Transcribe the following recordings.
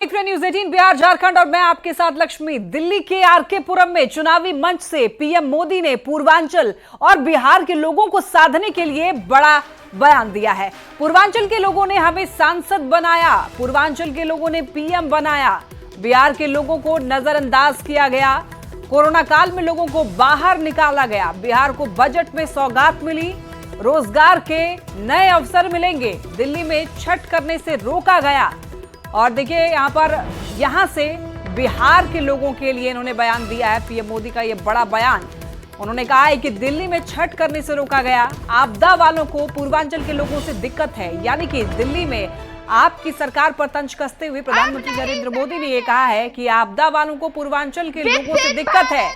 देख रहे न्यूज 18 बिहार झारखंड और मैं आपके साथ लक्ष्मी। दिल्ली के आरके पुरम में चुनावी मंच से पीएम मोदी ने पूर्वांचल और बिहार के लोगों को साधने के लिए बड़ा बयान दिया है। पूर्वांचल के लोगों ने हमें सांसद बनाया, पूर्वांचल के लोगों ने पीएम बनाया, बिहार के लोगों को नजरअंदाज किया गया, कोरोना काल में लोगों को बाहर निकाला गया, बिहार को बजट में सौगात मिली, रोजगार के नए अवसर मिलेंगे, दिल्ली में छठ करने से रोका गया। और देखिए यहां से बिहार के लोगों के लिए इन्होंने बयान दिया है। पीएम मोदी का यह बड़ा बयान, उन्होंने कहा है कि दिल्ली में छठ करने से रोका गया, आपदा वालों को पूर्वांचल के लोगों से दिक्कत है। यानी कि दिल्ली में आपकी सरकार पर तंज कसते हुए प्रधानमंत्री नरेंद्र मोदी ने यह कहा है कि आपदा वालों को पूर्वांचल के लोगों से दिक्कत है।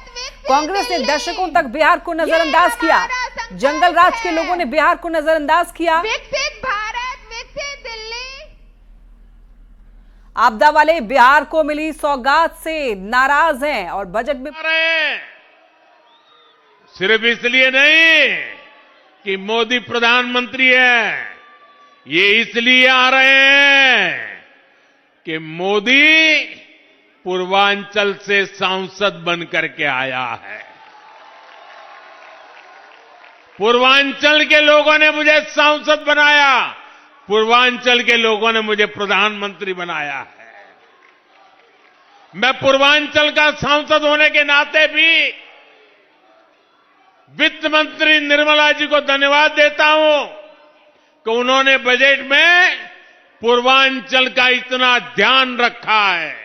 कांग्रेस ने दशकों तक बिहार को नजरअंदाज किया, जंगल राज के लोगों ने बिहार को नजरअंदाज किया। आपदा वाले बिहार को मिली सौगात से नाराज हैं और बजट में सिर्फ इसलिए नहीं कि मोदी प्रधानमंत्री है, ये इसलिए आ रहे हैं कि मोदी पूर्वांचल से सांसद बन करके आया है। पूर्वांचल के लोगों ने मुझे सांसद बनाया, पूर्वांचल के लोगों ने मुझे प्रधानमंत्री बनाया है। मैं पूर्वांचल का सांसद होने के नाते भी वित्त मंत्री निर्मला जी को धन्यवाद देता हूं कि उन्होंने बजट में पूर्वांचल का इतना ध्यान रखा है।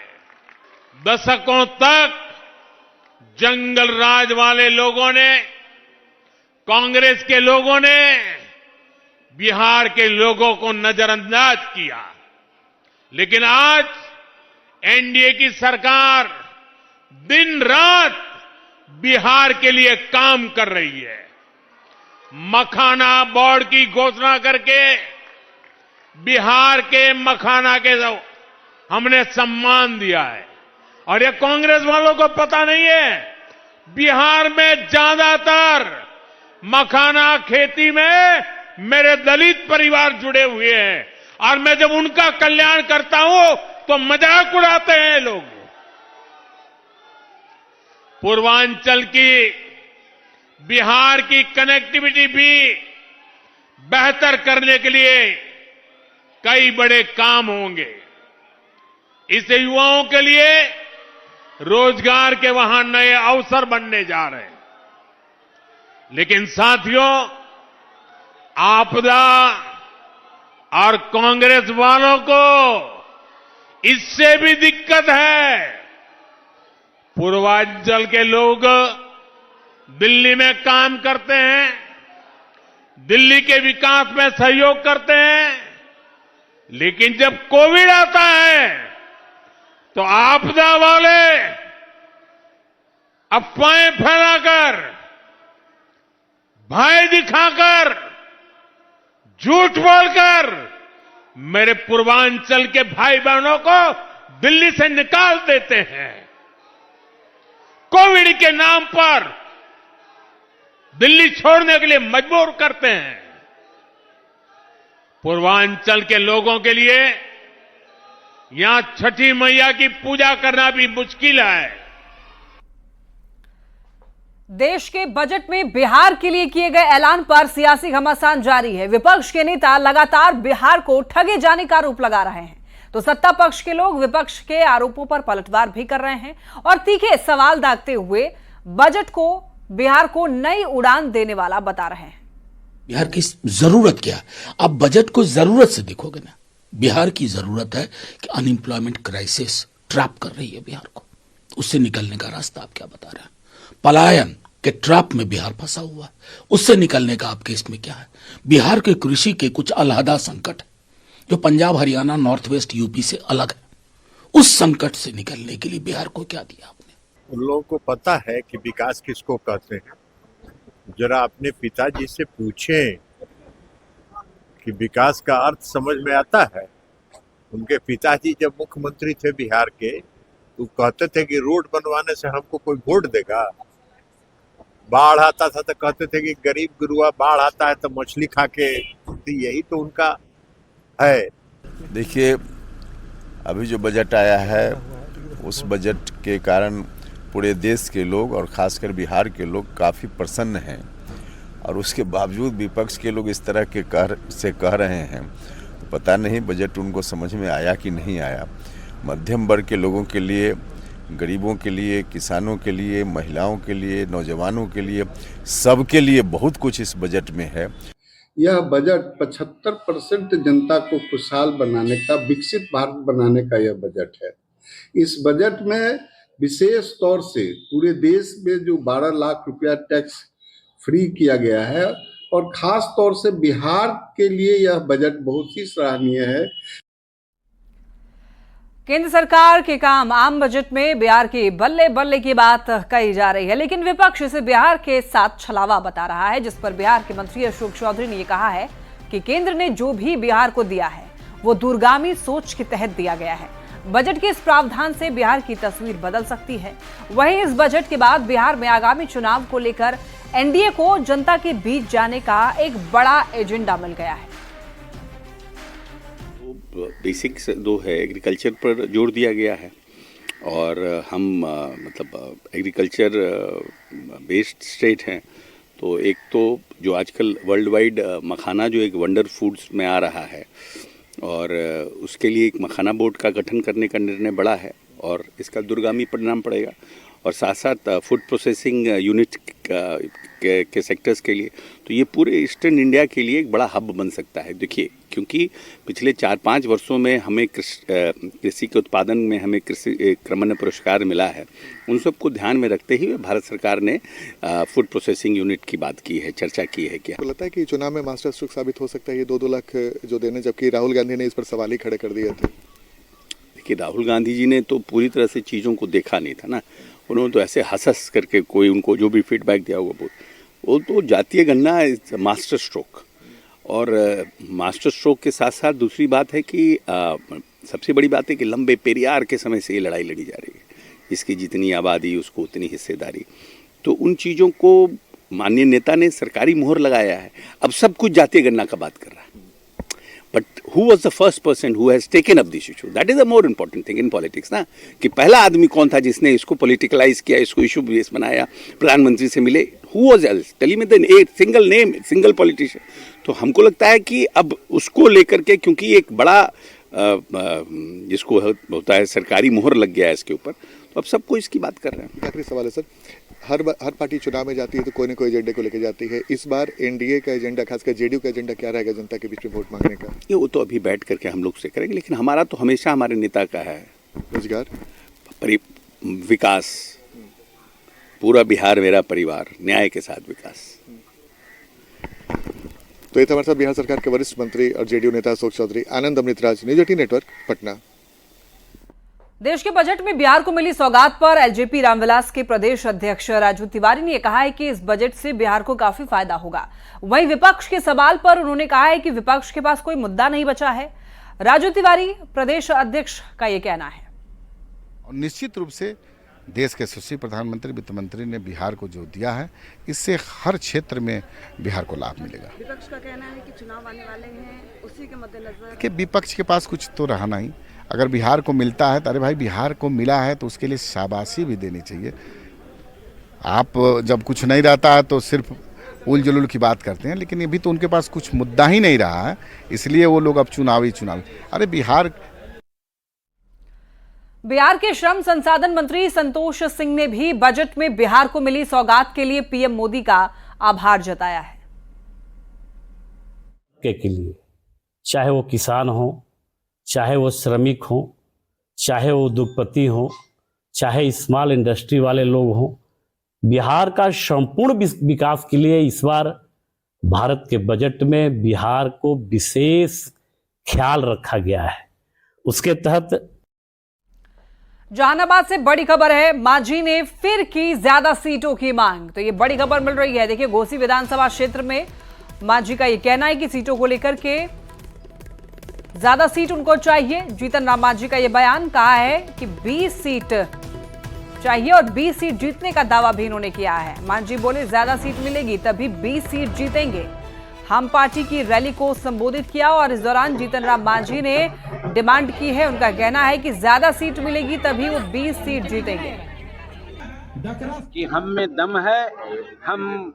दशकों तक जंगल राज वाले लोगों ने, कांग्रेस के लोगों ने बिहार के लोगों को नजरअंदाज किया, लेकिन आज एनडीए की सरकार दिन रात बिहार के लिए काम कर रही है। मखाना बोर्ड की घोषणा करके बिहार के मखाना के हमने सम्मान दिया है। और ये कांग्रेस वालों को पता नहीं है, बिहार में ज्यादातर मखाना खेती में मेरे दलित परिवार जुड़े हुए हैं और मैं जब उनका कल्याण करता हूं तो मजाक उड़ाते हैं लोग। पूर्वांचल की, बिहार की कनेक्टिविटी भी बेहतर करने के लिए कई बड़े काम होंगे। इससे युवाओं के लिए रोजगार के वहां नए अवसर बनने जा रहे हैं। लेकिन साथियों, आपदा और कांग्रेस वालों को इससे भी दिक्कत है। पूर्वांचल के लोग दिल्ली में काम करते हैं, दिल्ली के विकास में सहयोग करते हैं, लेकिन जब कोविड आता है तो आपदा वाले अफवाहें फैलाकर, भय दिखाकर, झूठ बोलकर मेरे पूर्वांचल के भाई बहनों को दिल्ली से निकाल देते हैं। कोविड के नाम पर दिल्ली छोड़ने के लिए मजबूर करते हैं। पूर्वांचल के लोगों के लिए यहां छठी मैया की पूजा करना भी मुश्किल है। देश के बजट में बिहार के लिए किए गए ऐलान पर सियासी घमासान जारी है। विपक्ष के नेता लगातार बिहार को ठगे जाने का आरोप लगा रहे हैं, तो सत्ता पक्ष के लोग विपक्ष के आरोपों पर पलटवार भी कर रहे हैं और तीखे सवाल दागते हुए बजट को बिहार को नई उड़ान देने वाला बता रहे हैं। बिहार की जरूरत क्या है? आप बजट को जरूरत से देखोगे ना, बिहार की जरूरत है कि अनएम्प्लॉयमेंट क्राइसिस ट्रैप कर रही है बिहार को, उससे निकलने का रास्ता आप क्या बता रहे हैं? पलायन के ट्रैप में बिहार फंसा हुआ है, उससे निकलने का आपके इसमें क्या है? बिहार के कृषि के कुछ अलहदा संकट है जो Punjab, Haryana, north west, UP से अलग है। उस संकट से निकलने के लिए बिहार को क्या दिया आपने? उन लोगों को पता है कि विकास किसको कहते हैं। जरा अपने पिताजी से पूछें कि विकास का अर्थ समझ में आता है। उनके पिताजी जब मुख्यमंत्री थे बिहार के, तो कहते थे कि रोड बनवाने से हमको कोई वोट देगा। बाढ़ आता था तो कहते थे कि गरीब गुरुआ बाढ़ आता है तो मछली खा के, तो यही तो उनका है। देखिए, अभी जो बजट आया है उस बजट के कारण पूरे देश के लोग और खासकर बिहार के लोग काफ़ी प्रसन्न हैं, और उसके बावजूद विपक्ष के लोग इस तरह के कह रहे हैं, तो पता नहीं बजट उनको समझ में आया कि नहीं आया। मध्यम वर्ग के लोगों के लिए, गरीबों के लिए, किसानों के लिए, महिलाओं के लिए, नौजवानों के लिए, सबके लिए बहुत कुछ इस बजट में है। यह बजट 75% जनता को खुशहाल बनाने का, विकसित भारत बनाने का यह बजट है। इस बजट में विशेष तौर से पूरे देश में जो 12 लाख रुपया टैक्स फ्री किया गया है, और खास तौर से बिहार के लिए यह बजट बहुत ही सराहनीय है। केंद्र सरकार के काम आम बजट में बिहार की बल्ले बल्ले की बात कही जा रही है, लेकिन विपक्ष इसे बिहार के साथ छलावा बता रहा है, जिस पर बिहार के मंत्री अशोक चौधरी ने कहा है कि केंद्र ने जो भी बिहार को दिया है वो दूरगामी सोच के तहत दिया गया है। बजट के इस प्रावधान से बिहार की तस्वीर बदल सकती है। वहीं इस बजट के बाद बिहार में आगामी चुनाव को लेकर एनडीए को जनता के बीच जाने का एक बड़ा एजेंडा मिल गया है। बेसिक्स दो है, एग्रीकल्चर पर जोर दिया गया है, और हम मतलब एग्रीकल्चर बेस्ड स्टेट हैं, तो एक तो जो आजकल वर्ल्ड वाइड मखाना जो एक वंडर फूड्स में आ रहा है, और उसके लिए एक मखाना बोर्ड का गठन करने का निर्णय बड़ा है, और इसका दूरगामी परिणाम पड़ेगा। और साथ साथ फूड प्रोसेसिंग यूनिट के सेक्टर्स के लिए, तो ये पूरे ईस्टर्न इंडिया के लिए एक बड़ा हब बन सकता है। देखिए, क्योंकि पिछले 4-5 वर्षों में हमें कृषि के उत्पादन में हमें कृषि क्रमण्य पुरस्कार मिला है, उन सबको ध्यान में रखते हुए भारत सरकार ने फूड प्रोसेसिंग यूनिट की बात की है, चर्चा की है। क्या लगता है कि चुनाव में मास्टर स्ट्रोक साबित हो सकता है ये 2-2 लाख जो देने, जबकि राहुल गांधी ने इस पर सवाल ही खड़े कर दिए थे? देखिए, राहुल गांधी जी ने तो पूरी तरह से चीज़ों को देखा नहीं था ना, उन्होंने तो ऐसे हंस करके कोई उनको जो भी फीडबैक दिया होगा वो तो जातीय गणना मास्टर स्ट्रोक, और मास्टर स्ट्रोक के साथ साथ दूसरी बात है कि सबसे बड़ी बात है कि लंबे पेरियार के समय से ये लड़ाई लड़ी जा रही है, इसकी जितनी आबादी उसको उतनी हिस्सेदारी, तो उन चीज़ों को माननीय नेता ने सरकारी मोहर लगाया है। अब सब कुछ जातीय गणना का बात कर रहा है, but who was the first person who has taken up this issue, that is the more important thing in politics ना, कि पहला आदमी कौन था जिसने इसको पॉलिटिकलाइज किया, इसको इशू बेस बनाया, प्रधानमंत्री से मिले, who was else, tell me the single name, single politician. तो हमको लगता है कि अब उसको लेकर के, क्योंकि एक बड़ा जिसको होता है सरकारी मोहर लग गया है इसके ऊपर, तो अब सबको इसकी बात कर रहे हैं। आखिरी सवाल है सर, हर पार्टी चुनाव में जाती है तो कोई न कोई एजेंडे को लेकर जाती है। इस बार एनडीए का एजेंडा, खासकर जेडीयू का एजेंडा क्या रहेगा जनता के बीच में वोट मांगने का? ये वो तो अभी बैठ करके हम लोग से करेंगे, लेकिन हमारा तो हमेशा हमारे नेता का है रोजगार, विकास, पूरा बिहार मेरा परिवार, न्याय के साथ विकास। तो ये था हमारे साथ बिहार सरकार के वरिष्ठ मंत्री और जेडीयू नेता अशोक चौधरी। आनंद अमृतराज, न्यूज 18 नेटवर्क, पटना। देश के बजट में बिहार को मिली सौगात पर एलजेपी रामविलास के प्रदेश अध्यक्ष राजू तिवारी ने कहा है कि इस बजट से बिहार को काफी फायदा होगा। वहीं विपक्ष के सवाल पर उन्होंने कहा है कि विपक्ष के पास कोई मुद्दा नहीं बचा है। राजू तिवारी प्रदेश अध्यक्ष का यह कहना है। और निश्चित रूप से देश के यशस्वी प्रधानमंत्री, वित्त मंत्री ने बिहार को जो दिया है, इससे हर क्षेत्र में बिहार को लाभ मिलेगा। विपक्ष का कहना है कि चुनाव आने वाले हैं, उसी के मद्देनजर कि विपक्ष के पास कुछ तो रहा नहीं। अगर बिहार को मिलता है तो अरे भाई बिहार को मिला है तो उसके लिए शाबाशी भी देनी चाहिए। आप जब कुछ नहीं रहता है तो सिर्फ उल जुलूल की बात करते हैं, लेकिन अभी तो उनके पास कुछ मुद्दा ही नहीं रहा है, इसलिए वो लोग अब चुनावी अरे बिहार के श्रम संसाधन मंत्री संतोष सिंह ने भी बजट में बिहार को मिली सौगात के लिए पीएम मोदी का आभार जताया है। के लिए चाहे वो किसान हो, चाहे वो श्रमिक हो, चाहे वो उद्योगपति हो, चाहे स्मॉल इंडस्ट्री वाले लोग हों, बिहार का संपूर्ण विकास के लिए इस बार भारत के बजट में बिहार को विशेष ख्याल रखा गया है। उसके तहत जहानाबाद से बड़ी खबर है, मांझी ने फिर की ज्यादा सीटों की मांग। तो ये बड़ी खबर मिल रही है। देखिए, घोसी विधानसभा क्षेत्र में मांझी का ये कहना है कि सीटों को लेकर के ज्यादा सीट उनको चाहिए। जीतन राम मांझी का ये बयान, कहा है कि 20 सीट चाहिए और 20 सीट जीतने का दावा भी इन्होंने किया है। मांझी बोले ज्यादा सीट मिलेगी तभी 20 सीट जीतेंगे। हम पार्टी की रैली को संबोधित किया और इस दौरान जीतन राम मांझी ने डिमांड की है। उनका कहना है कि ज्यादा सीट मिलेगी तभी वो 20 सीट जीतेंगे। कि हम में दम है, हम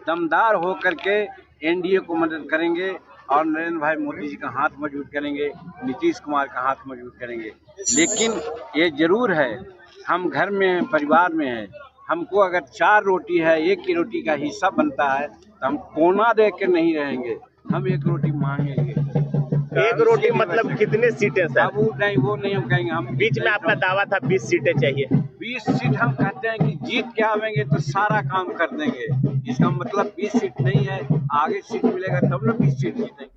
दमदार होकर के एनडीए को मदद करेंगे और नरेंद्र भाई मोदी जी का हाथ मजबूत करेंगे, नीतीश कुमार का हाथ मजबूत करेंगे। लेकिन ये जरूर है, हम घर में हैं, परिवार में हैं, हमको अगर 4 रोटी है, 1 की रोटी का हिस्सा बनता है तो हम कोना दे के नहीं रहेंगे, हम 1 रोटी मांगेंगे। 1 रोटी मतलब कितने सीटें सर? अब वो नहीं हम कहेंगे। हम बीच में आपका दावा था 20 सीटें चाहिए। 20 सीट हम कहते हैं कि जीत के आवेंगे तो सारा काम कर देंगे। इसका मतलब 20 सीट नहीं है, आगे सीट मिलेगा तब ना 20 सीट जीतेंगे।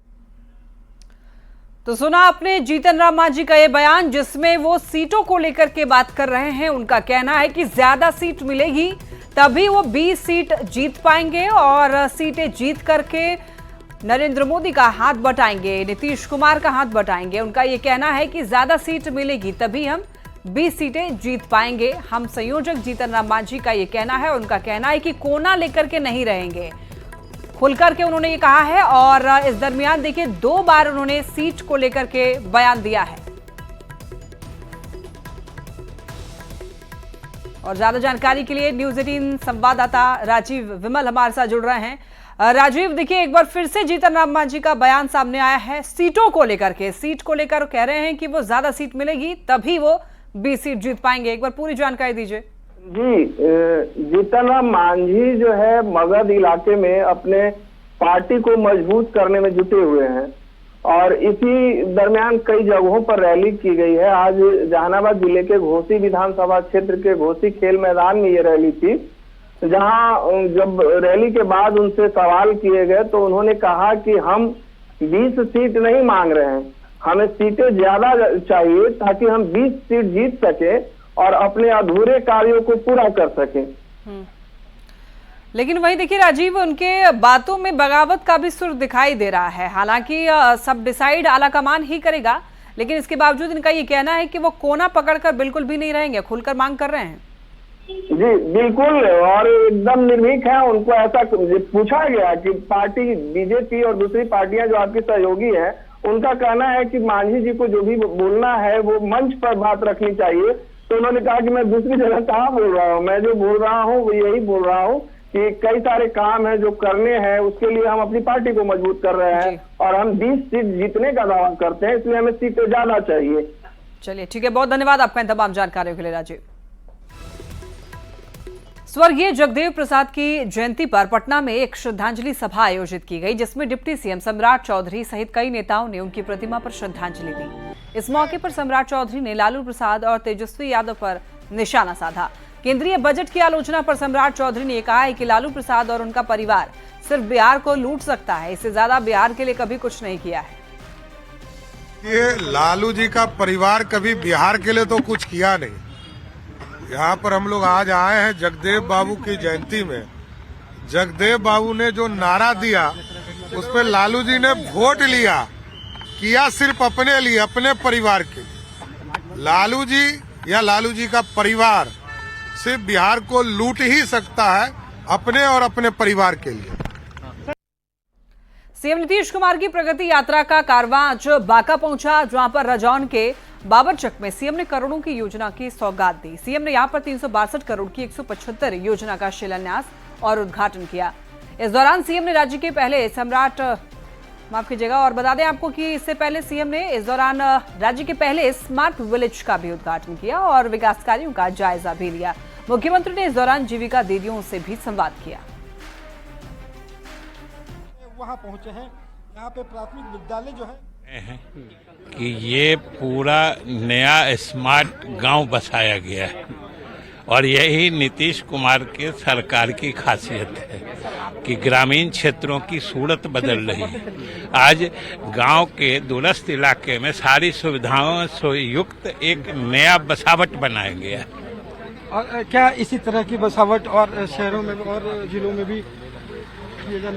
तो सुना आपने जीतन राम मांझी का ये बयान, जिसमें वो सीटों को लेकर के बात कर रहे हैं। उनका कहना है कि ज्यादा सीट मिलेगी तभी वो 20 सीट जीत पाएंगे और सीटें जीत करके नरेंद्र मोदी का हाथ बटाएंगे, नीतीश कुमार का हाथ बटाएंगे। उनका ये कहना है कि ज्यादा सीट मिलेगी तभी हम 20 सीटें जीत पाएंगे। हम संयोजक जीतन राम मांझी का ये कहना है। उनका कहना है कि कोना लेकर के नहीं रहेंगे, खुलकर के उन्होंने ये कहा है। और इस दरमियान देखिए 2 बार उन्होंने सीट को लेकर के बयान दिया है। और ज्यादा जानकारी के लिए न्यूज 18 संवाददाता राजीव विमल हमारे साथ जुड़ रहे हैं। राजीव, देखिए एक बार फिर से जीतन राम मांझी का बयान सामने आया है सीटों को लेकर के। सीट को लेकर कह रहे हैं कि वो ज्यादा सीट मिलेगी तभी वो 20 सीट जीत पाएंगे। एक बार पूरी जानकारी दीजिए। जी, जीतन राम मांझी जो है मगध इलाके में अपने पार्टी को मजबूत करने में जुटे हुए हैं और इसी दरमियान कई जगहों पर रैली की गई है। आज जहानाबाद जिले के घोसी विधानसभा क्षेत्र के घोसी खेल मैदान में ये रैली थी, जहां जब रैली के बाद उनसे सवाल किए गए तो उन्होंने कहा कि हम 20 सीट नहीं मांग रहे हैं, हमें सीटें ज्यादा चाहिए ताकि हम 20 सीट जीत सके और अपने अधूरे कार्यों को पूरा कर सके। लेकिन वहीं देखिए राजीव, उनके बातों में बगावत का भी सुर दिखाई दे रहा है। हालांकि सब डिसाइड आला कमान ही करेगा, लेकिन इसके बावजूद इनका ये कहना है कि वो कोना पकड़कर बिल्कुल भी नहीं रहेंगे, खुलकर मांग कर रहे हैं। जी बिल्कुल, और एकदम निर्भीक है। उनको ऐसा पूछा गया कि पार्टी बीजेपी और दूसरी पार्टियां जो आपकी सहयोगी हैं, उनका कहना है कि मांझी जी को जो भी बोलना है वो मंच पर बात रखनी चाहिए। तो उन्होंने कहा कि मैं दूसरी जगह कहाँ बोल रहा हूँ, मैं जो बोल रहा हूँ वो यही बोल रहा हूँ कि कई सारे काम है जो करने हैं, उसके लिए हम अपनी पार्टी को मजबूत कर रहे हैं और हम 20 सीट जीतने का दावा करते हैं, इसलिए हमें सीटें ज्यादा चाहिए। चलिए ठीक है, बहुत धन्यवाद आपका इन तमाम जानकारियों के लिए राजीव। स्वर्गीय जगदेव प्रसाद की जयंती पर पटना में एक श्रद्धांजलि सभा आयोजित की गई, जिसमें डिप्टी सीएम सम्राट चौधरी सहित कई नेताओं ने उनकी प्रतिमा पर श्रद्धांजलि दी। इस मौके पर सम्राट चौधरी ने लालू प्रसाद और तेजस्वी यादव पर निशाना साधा। केंद्रीय बजट की आलोचना पर सम्राट चौधरी ने कहा है कि लालू प्रसाद और उनका परिवार सिर्फ बिहार को लूट सकता है, इससे ज्यादा बिहार के लिए कभी कुछ नहीं किया है। ये लालू जी का परिवार कभी बिहार के लिए तो कुछ किया नहीं। यहाँ पर हम लोग आज आए हैं जगदेव बाबू की जयंती में। जगदेव बाबू ने जो नारा दिया उस पर लालू जी ने वोट लिया, किया सिर्फ अपने लिए, अपने परिवार के लिए। लालू जी या लालू जी का परिवार सिर्फ बिहार को लूट ही सकता है, अपने और अपने परिवार के लिए। सीएम नीतीश कुमार की प्रगति यात्रा का कारवां आज बांका पहुंचा, जहां पर रजौन के बाबरचक में सीएम ने करोड़ों की योजना की सौगात दी। सीएम ने यहां पर 362 करोड़ की 175 योजना का शिलान्यास और उद्घाटन किया। इस दौरान सीएम ने राज्य के पहले सम्राट माफ कीजिएगा और बता दें आपको कि इससे पहले सीएम ने इस दौरान राज्य के पहले स्मार्ट विलेज का भी उद्घाटन किया और विकास कार्यों का जायजा भी लिया। मुख्यमंत्री ने इस दौरान जीविका दीदियों से भी संवाद किया। वहां पहुंचे हैं, यहाँ पे प्राथमिक विद्यालय जो है कि ये पूरा नया स्मार्ट गांव बसाया गया है और यही नीतीश कुमार के सरकार की खासियत है कि ग्रामीण क्षेत्रों की सूरत बदल रही है। आज गांव के दूरस्थ इलाके में सारी सुविधाओं से युक्त एक नया बसावट बनाया गया है। और क्या इसी तरह की बसावट और शहरों में और जिलों में भी?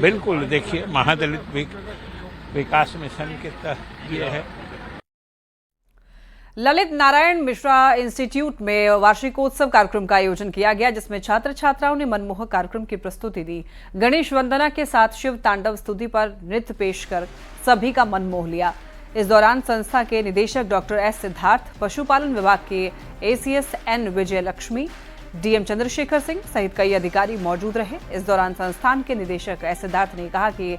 बिल्कुल, देखिए महादलित विकास मिशन के तहत ये है। ललित नारायण मिश्रा इंस्टीट्यूट में वार्षिकोत्सव कार्यक्रम का आयोजन किया गया, जिसमें छात्र छात्राओं ने मनमोहक कार्यक्रम की प्रस्तुति दी। गणेश वंदना के साथ शिव तांडव स्तुति पर नृत्य पेश कर सभी का मन मोह लिया। इस दौरान संस्था के निदेशक डॉक्टर एस सिद्धार्थ, पशुपालन विभाग के एसीएस एन विजय लक्ष्मी, डीएम चंद्रशेखर सिंह सहित कई अधिकारी मौजूद रहे। इस दौरान संस्थान के निदेशक एस सिद्धार्थ ने कहा कि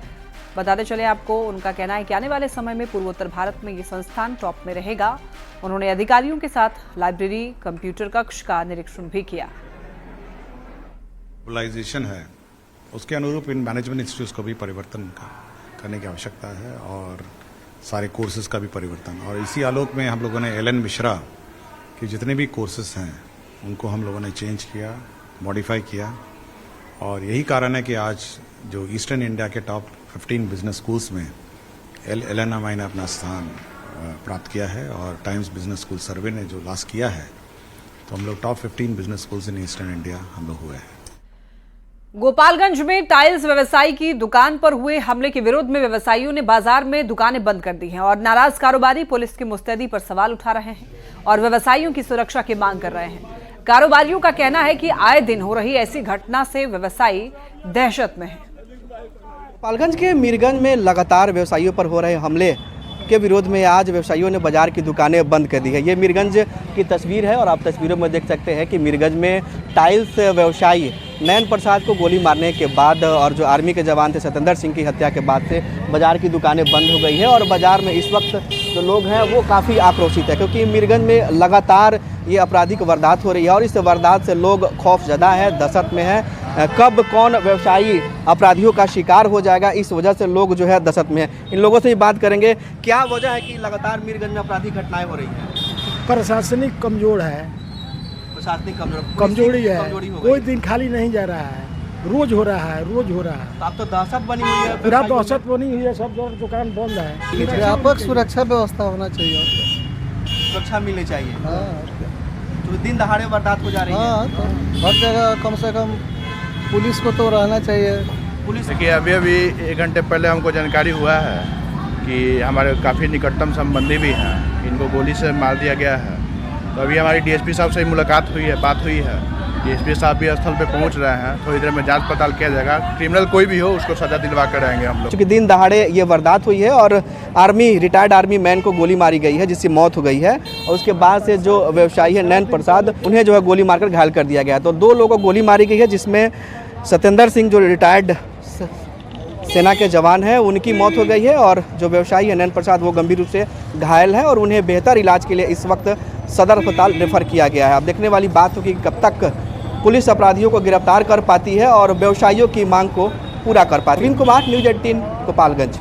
बताते चले आपको, उनका कहना है कि आने वाले समय में पूर्वोत्तर भारत में ये संस्थान टॉप में रहेगा। उन्होंने अधिकारियों के साथ लाइब्रेरी, कंप्यूटर कक्ष का निरीक्षण भी किया। ग्लोबलाइजेशन है, उसके अनुरूप इन मैनेजमेंट इंस्टीट्यूट्स को भी परिवर्तन करने की आवश्यकता है और सारे कोर्सेज का भी परिवर्तन। और इसी आलोक में हम लोगों ने एलन मिश्रा के जितने भी कोर्सेज हैं उनको हम लोगों ने चेंज किया, मॉडिफाई किया। और यही कारण है कि आज जो ईस्टर्न इंडिया के टॉप 15 बिजनेस स्कूल्स में LNMI ने अपना स्थान प्राप्त किया है। और टाइम्स बिजनेस स्कूल सर्वे ने जो लास्ट किया है, तो हम लोग top 15 business schools in eastern India हम लोग हुए हैं। गोपालगंज में टाइल्स व्यवसायी की दुकान पर हुए हमले के विरोध में व्यवसायियों ने बाजार में दुकानें बंद कर दी हैं और नाराज कारोबारी पुलिस की मुस्तैदी पर सवाल उठा रहे हैं और व्यवसायियों की सुरक्षा की मांग कर रहे हैं। कारोबारियों का कहना है कि आए दिन हो रही ऐसी घटना से व्यवसायी दहशत में है। गोपालगंज के मीरगंज में लगातार व्यवसायियों पर हो रहे हमले के विरोध में आज व्यवसायियों ने बाजार की दुकानें बंद कर दी है। ये मीरगंज की तस्वीर है और आप तस्वीरों में देख सकते हैं कि मीरगंज में टाइल्स व्यवसायी नयन प्रसाद को गोली मारने के बाद और जो आर्मी के जवान थे सतेंद्र सिंह की हत्या के बाद से बाजार की दुकानें बंद हो गई है। और बाजार में इस वक्त जो लोग हैं वो काफ़ी आक्रोशित है, क्योंकि मीरगंज में लगातार ये आपराधिक वारदात हो रही है और इस वारदात से लोग खौफजदा है, दहशत में है। कब कौन व्यवसायी अपराधियों का शिकार हो जाएगा, इस वजह से लोग जो है दहशत में है। इन लोगों से ही बात करेंगे, क्या वजह है कि लगातार मीरगंज में आपराधिक घटनाएं हो रही हैं? प्रशासनिक कमजोर है, प्रशासनिक कमजोरी है, कोई दिन खाली नहीं जा रहा है, रोज हो रहा है, रोज हो रहा है। तो अब तो दहशत बनी हुई है, पूरा दहशत बनी हुई है, सब दुकान बंद है। व्यापक सुरक्षा व्यवस्था होना चाहिए, सुरक्षा मिलनी चाहिए। तो दिन दहाड़े वारदात हो जा रही है, तो हर जगह कम से कम पुलिस को तो रहना चाहिए। पुलिस देखिए, अभी 1 घंटे पहले हमको जानकारी हुआ है कि हमारे काफ़ी निकटतम संबंधी भी हैं, इनको गोली से मार दिया गया है। तो अभी हमारी डीएसपी साहब से मुलाकात हुई है, बात हुई है। डीएसपी साहब भी स्थल पे पहुंच रहे हैं, थोड़ी देर में जांच पड़ताल किया जाएगा। क्रिमिनल कोई भी हो उसको सजा दिलवा कर रहेंगे हम लोग। क्योंकि दिन दहाड़े ये वारदात हुई है और रिटायर्ड आर्मी मैन को गोली मारी गई है, जिसकी मौत हो गई है। और उसके बाद से जो व्यवसायी है नयन प्रसाद, उन्हें जो है गोली मारकर घायल कर दिया गया। तो 2 लोगों को गोली मारी गई है, जिसमें सतेंद्र सिंह जो रिटायर्ड सेना के जवान हैं उनकी मौत हो गई है और जो व्यवसायी है नयन प्रसाद वो गंभीर रूप से घायल है और उन्हें बेहतर इलाज के लिए इस वक्त सदर अस्पताल रेफर किया गया है। अब देखने वाली बात होगी कि कब तक पुलिस अपराधियों को गिरफ्तार कर पाती है और व्यवसायियों की मांग को पूरा कर पाती है। कुमार, न्यूज 18, गोपालगंज।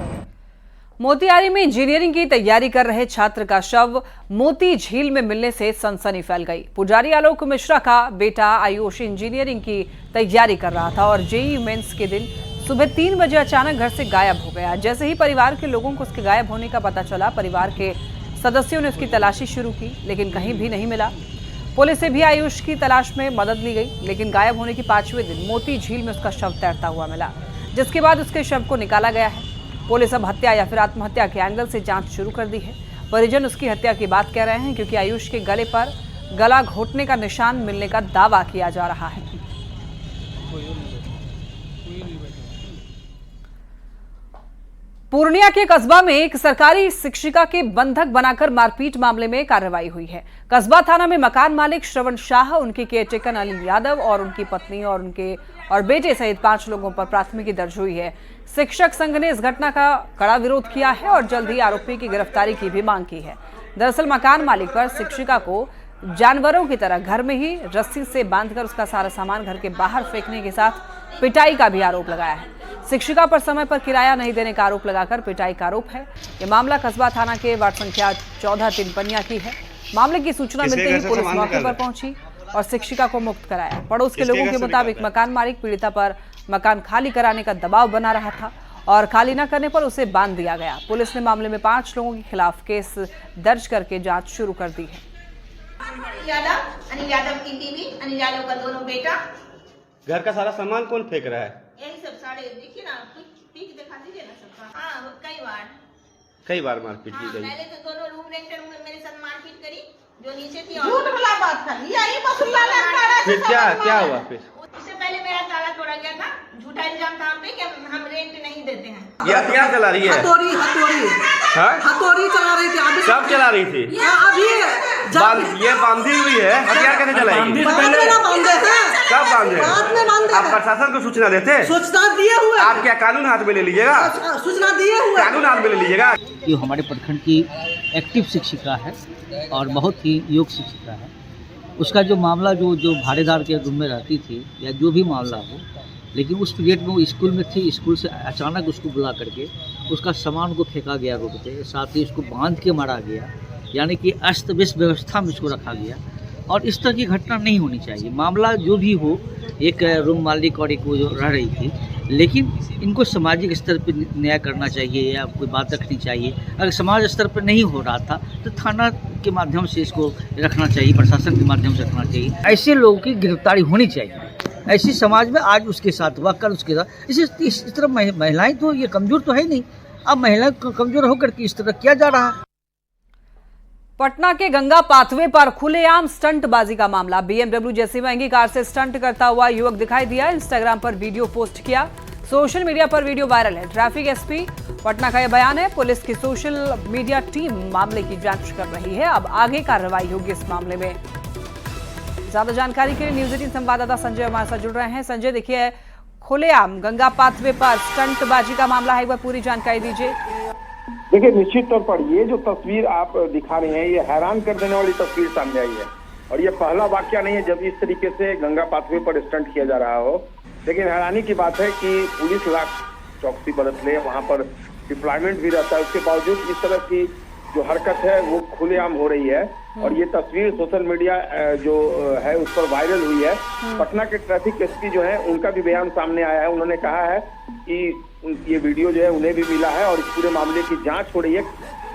मोतिहारी में इंजीनियरिंग की तैयारी कर रहे छात्र का शव मोती झील में मिलने से सनसनी फैल गई। पुजारी आलोक मिश्रा का बेटा आयुष इंजीनियरिंग की तैयारी कर रहा था और जेईई मेंस के दिन सुबह 3 बजे अचानक घर से गायब हो गया। जैसे ही परिवार के लोगों को उसके गायब होने का पता चला, परिवार के सदस्यों ने उसकी तलाशी शुरू की, लेकिन कहीं भी नहीं मिला। पुलिस से भी आयुष की तलाश में मदद ली गई, लेकिन गायब होने के 5वें दिन मोती झील में उसका शव तैरता हुआ मिला, जिसके बाद उसके शव को निकाला गया है। पुलिस अब हत्या या फिर आत्महत्या के एंगल से जांच शुरू कर दी है। परिजन उसकी हत्या की बात कह रहे हैं, क्योंकि आयुष के गले पर गला घोटने का निशान मिलने का दावा किया जा रहा है। पूर्णिया के कस्बा में एक सरकारी शिक्षिका के बंधक बनाकर मारपीट मामले में कार्रवाई हुई है। कस्बा थाना में मकान मालिक श्रवण शाह, उनके केयरटेकर अनिल यादव और उनकी पत्नी और बेटे सहित 5 लोगों पर प्राथमिकी दर्ज हुई है। शिक्षक संघ ने इस घटना का कड़ा विरोध किया है और जल्द ही आरोपी की गिरफ्तारी की भी मांग की है। दरअसल मकान मालिक पर शिक्षिका को जानवरों की तरह घर में ही रस्सी से बांधकर उसका सारा सामान घर के बाहर फेंकने के साथ पिटाई का भी आरोप लगाया है। शिक्षिका पर समय पर किराया नहीं देने का आरोप लगाकर पिटाई का आरोप है। ये मामला कस्बा थाना के वार्ड संख्या 14 तिनपनिया की है। मामले की सूचना मिलते ही पुलिस मौके पर पहुंची और शिक्षिका को मुक्त कराया। पड़ोस के लोगों के मुताबिक मकान मालिक पीड़िता पर मकान खाली कराने का दबाव बना रहा था और खाली न करने पर उसे बांध दिया गया। पुलिस ने मामले में 5 लोगों के खिलाफ केस दर्ज करके जांच शुरू कर दी है। अनिल यादव की टीवी, अनिल यादव का दोनों बेटा। घर का सारा सामान कौन फेंक रहा है? यही सब सारे देखिए ना, पीक दिखा दीजिए ना सबका। हाँ, कई बार कई बार मारपीट की गई। पहले तो दोनों रूम रेंटर मेरे साथ मारपीट करी, जो नीचे थी। झूठ वाला बात था, यही मसला लगता है। फिर क्या हुआ फिर? उससे पहले मेरा ताला तोड़ा गया था, झूठा इल्जाम था हम पे कि हम रेंट नहीं देते हैं। ये हथियार चला रही है? हथौड़ी चला रही थी। अभी कब चला रही थी? ये बांधी हुई है, हथियार कैसे चलाएगी? कब बांधे? आप प्रशासन को सूचना देते? सूचना दिए हुए। आप क्या कानून हाथ में ले लीजिएगा? सूचना दिए हुए। कानून हाथ में ले लीजिएगा? ये हमारे प्रखंड की एक्टिव शिक्षिका है और बहुत ही योग शिक्षिका है। उसका जो मामला जो भाड़ेदार के रूम में रहती थी या जो भी मामला हो, लेकिन उस पीरियड में वो स्कूल में थी। स्कूल से अचानक उसको बुला करके उसका सामान को फेंका गया रोड पे, साथ ही उसको बांध के मारा गया, यानी कि अस्त व्यस्त व्यवस्था में उसको रखा गया। और इस तरह की घटना नहीं होनी चाहिए। मामला जो भी हो, एक रूम मालिक और एक वो जो रह रही थी, लेकिन इनको सामाजिक स्तर पर न्याय करना चाहिए या कोई बात रखनी चाहिए। अगर समाज स्तर पर नहीं हो रहा था तो थाना के माध्यम से इसको रखना चाहिए, प्रशासन के माध्यम से रखना चाहिए। ऐसे लोगों की गिरफ्तारी होनी चाहिए। ऐसी समाज में आज उसके साथ हुआ, कल उसके साथ। इस तरह महिलाएं तो ये कमज़ोर तो है नहीं, अब महिलाएं कमज़ोर होकर के इस तरह किया जा रहा है। पटना के गंगा पाथवे पर खुलेआम स्टंटबाजी का मामला। BMW जैसी महंगी कार से स्टंट करता हुआ युवक दिखाई दिया। इंस्टाग्राम पर वीडियो पोस्ट किया। सोशल मीडिया पर वीडियो वायरल है। ट्रैफिक एसपी पटना का यह बयान है। पुलिस की सोशल मीडिया टीम मामले की जांच कर रही है। अब आगे कार्रवाई होगी इस मामले में। ज्यादा जानकारी के लिए न्यूज 18 संवाददाता संजय हमारे साथ जुड़ रहे हैं। संजय, देखिए, खुलेआम गंगा पाथवे पर स्टंटबाजी का मामला है, एक बार पूरी जानकारी दीजिए। देखिए, निश्चित तौर पर ये जो तस्वीर आप दिखा रहे हैं, ये हैरान कर देने वाली तस्वीर सामने आई है। और ये पहला वाकया नहीं है जब इस तरीके से गंगा पाथवे पर स्टंट किया जा रहा हो। लेकिन हैरानी की बात है कि पुलिस लाख चौकसी बरत ले, वहां पर डिप्लॉयमेंट भी रहता है, उसके बावजूद इस तरह की जो हरकत है वो खुलेआम हो रही है। और ये तस्वीर सोशल मीडिया जो है उस पर वायरल हुई है। पटना के ट्रैफिक एसपी जो है उनका भी बयान सामने आया है। उन्होंने कहा है कि ये वीडियो जो है उन्हें भी मिला है और इस पूरे मामले की जांच हो रही है।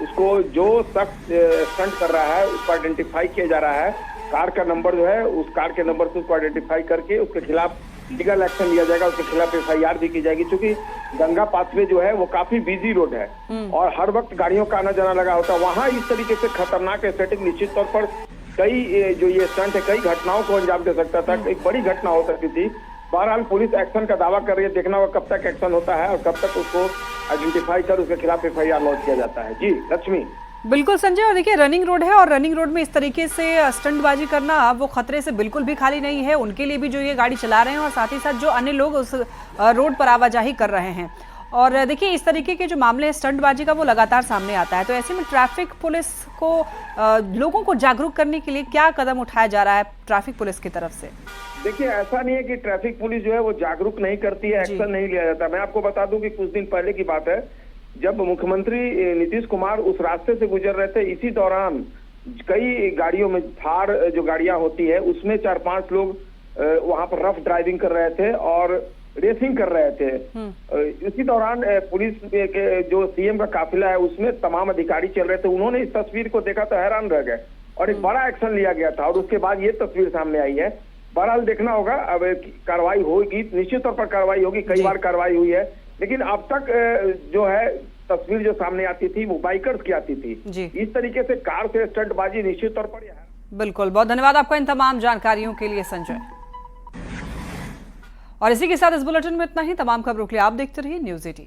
उसको जो शख्स स्टंट कर रहा है उसको आइडेंटिफाई किया जा रहा है। कार का नंबर जो है, उस कार के नंबर से उसको आइडेंटिफाई करके उसके खिलाफ लीगल एक्शन लिया जाएगा, उसके खिलाफ FIR भी की जाएगी। क्योंकि गंगा पाथवे जो है वो काफी बिजी रोड है और हर वक्त गाड़ियों का आना जाना लगा होता है। वहाँ इस तरीके से खतरनाक सेटिंग निश्चित तौर पर कई जो ये स्टंट है कई घटनाओं को अंजाम दे सकता था, एक बड़ी घटना हो सकती थी। बहरहाल पुलिस एक्शन का दावा कर रही है, देखना होगा कब तक एक्शन होता है और कब तक उसको आइडेंटिफाई कर उसके खिलाफ FIR लॉन्च किया जाता है। जी लक्ष्मी। बिल्कुल संजय, और देखिए, रनिंग रोड है और रनिंग रोड में इस तरीके से स्टंटबाजी करना वो खतरे से बिल्कुल भी खाली नहीं है उनके लिए भी जो ये गाड़ी चला रहे हैं और साथ ही साथ जो अन्य लोग उस रोड पर आवाजाही कर रहे हैं। और देखिए, इस तरीके के जो मामले हैं स्टंटबाजी का वो लगातार सामने आता है। तो ऐसे में ट्रैफिक पुलिस को लोगों को जागरूक करने के लिए क्या कदम उठाया जा रहा है ट्रैफिक पुलिस की तरफ से? देखिए, ऐसा नहीं है कि ट्रैफिक पुलिस जो है वो जागरूक नहीं करती है, एक्शन नहीं लिया जाता। मैं आपको बता दूं कि कुछ दिन पहले की बात है, जब मुख्यमंत्री नीतीश कुमार उस रास्ते से गुजर रहे थे, इसी दौरान कई गाड़ियों में थार जो गाड़ियां होती है उसमें 4-5 लोग वहां पर रफ ड्राइविंग कर रहे थे और रेसिंग कर रहे थे। इसी दौरान पुलिस के जो CM का काफिला है उसमें तमाम अधिकारी चल रहे थे। उन्होंने इस तस्वीर को देखा तो हैरान रह गए और एक बड़ा एक्शन लिया गया था और उसके बाद ये तस्वीर सामने आई है। बहरहाल देखना होगा, अब कार्रवाई होगी, निश्चित तौर पर कार्रवाई होगी। कई बार कार्रवाई हुई है, लेकिन अब तक जो है तस्वीर जो सामने आती थी वो बाइकर्स की आती थी। इस तरीके से कार से स्टंटबाजी निश्चित तौर पर। बिल्कुल, बहुत धन्यवाद आपका इन तमाम जानकारियों के लिए संजय। और इसी के साथ इस बुलेटिन में इतना ही। तमाम खबरों के लिए आप देखते रहिए न्यूज़ 18।